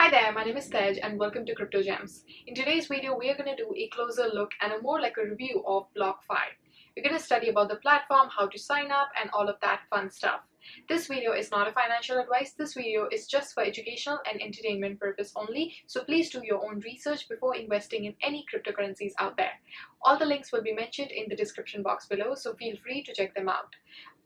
Hi there, my name is Tej and welcome to Crypto Gems. In today's video, we are going to do a closer look and a more like a review of BlockFi. We're going to study about the platform, how to sign up, and all of that fun stuff. This video is not a financial advice. This video is just for educational and entertainment purpose only. So please do your own research before investing in any cryptocurrencies out there. All the links will be mentioned in the description box below, so feel free to check them out.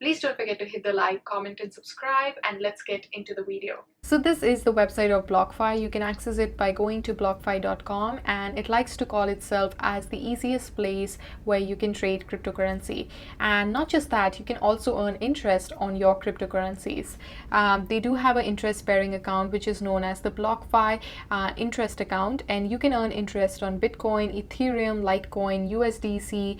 Please don't forget to hit the like, comment, and subscribe, and let's get into the video. So this is the website of BlockFi. You can access it by going to blockfi.com, and it likes to call itself as the easiest place where you can trade cryptocurrency. And not just that, you can also earn interest on your cryptocurrencies. They do have an interest bearing account which is known as the BlockFi Interest Account, and you can earn interest on Bitcoin, Ethereum, Litecoin, USDC,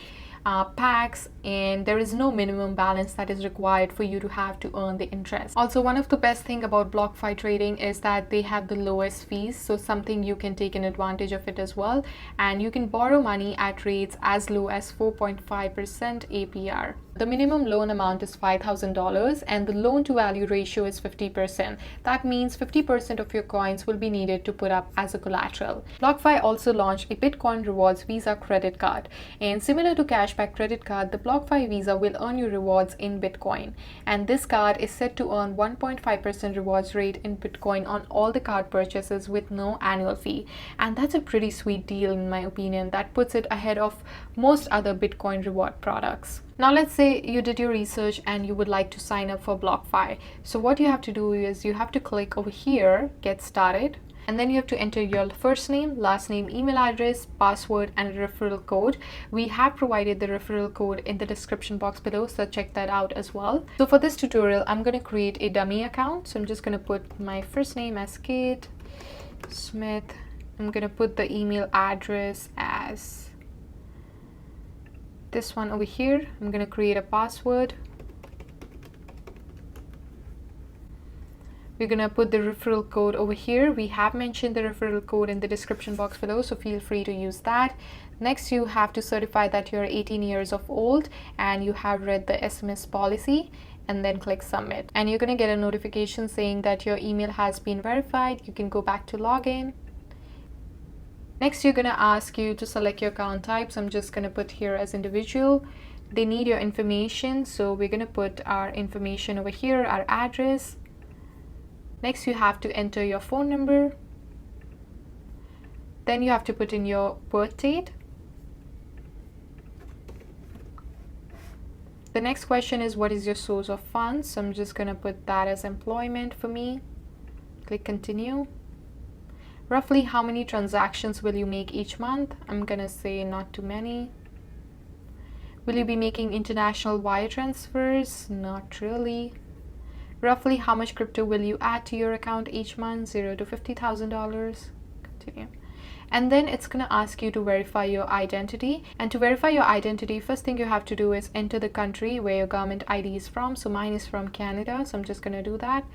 packs, and there is no minimum balance that is required for you to have to earn the interest. Also, one of the best thing about BlockFi trading is that they have the lowest fees, so something you can take an advantage of it as well, and you can borrow money at rates as low as 4.5% APR. The minimum loan amount is $5,000 and the loan to value ratio is 50%. That means 50% of your coins will be needed to put up as a collateral. BlockFi also launched a Bitcoin Rewards Visa credit card, and similar to cashback credit card, the BlockFi Visa will earn you rewards in Bitcoin, and this card is set to earn 1.5% rewards rate in Bitcoin on all the card purchases with no annual fee. And that's a pretty sweet deal in my opinion. That puts it ahead of most other Bitcoin reward products. Now let's say you did your research and you would like to sign up for BlockFi. So what you have to do is you have to click over here, get started, and then you have to enter your first name, last name, email address, password, and a referral code. We have provided the referral code in the description box below, so check that out as well. So for this tutorial, I'm going to create a dummy account. So I'm just going to put my first name as Kate Smith. I'm going to put the email address as this one over here. I'm going to create a password. We're going to put the referral code over here. We have mentioned the referral code in the description box below, so feel free to use that. Next, you have to certify that you're 18 years of old and you have read the SMS policy, and then click submit. And you're going to get a notification saying that your email has been verified. You can go back to login. Next, you're going to ask you to select your account type. So I'm just going to put here as individual. They need your information, so we're going to put our information over here, our address. Next, you have to enter your phone number. Then you have to put in your birth date. The next question is, what is your source of funds? So I'm just going to put that as employment for me. Click continue. Roughly how many transactions will you make each month? I'm going to say not too many. Will you be making international wire transfers? Not really. Roughly how much crypto will you add to your account each month? $0 to $50,000. Continue. And then it's going to ask you to verify your identity. And to verify your identity, first thing you have to do is enter the country where your government ID is from. So mine is from Canada, so I'm just going to do that.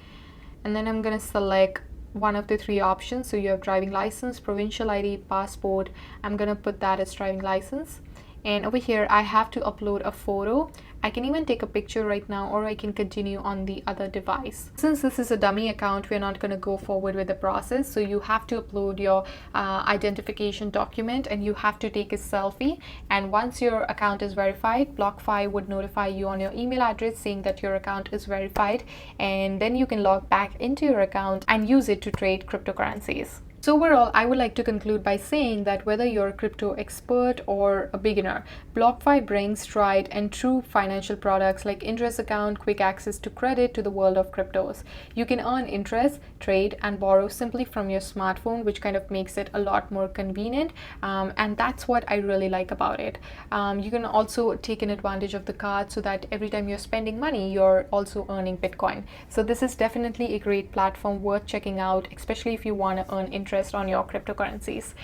And then I'm going to select one of the three options. So you have driving license, provincial ID, passport. I'm going to put that as driving license. And over here, I have to upload a photo. I can even take a picture right now, or I can continue on the other device. Since this is a dummy account, we're not going to go forward with the process. So you have to upload your identification document, and you have to take a selfie. And once your account is verified, BlockFi would notify you on your email address saying that your account is verified. And then you can log back into your account and use it to trade cryptocurrencies. So overall, I would like to conclude by saying that whether you're a crypto expert or a beginner, BlockFi brings tried and true financial products like interest account, quick access to credit to the world of cryptos. You can earn interest, trade, and borrow simply from your smartphone, which kind of makes it a lot more convenient. And that's what I really like about it. You can also take an advantage of the card so that every time you're spending money, you're also earning Bitcoin. So this is definitely a great platform worth checking out, especially if you want to earn interest on your cryptocurrencies.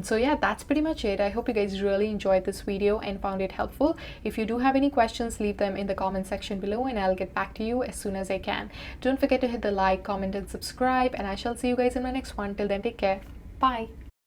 So yeah, that's pretty much it. I hope you guys really enjoyed this video and found it helpful. If you do have any questions, leave them in the comment section below and I'll get back to you as soon as I can. Don't forget to hit the like, comment, and subscribe, and I shall see you guys in my next one. Till then, take care. Bye.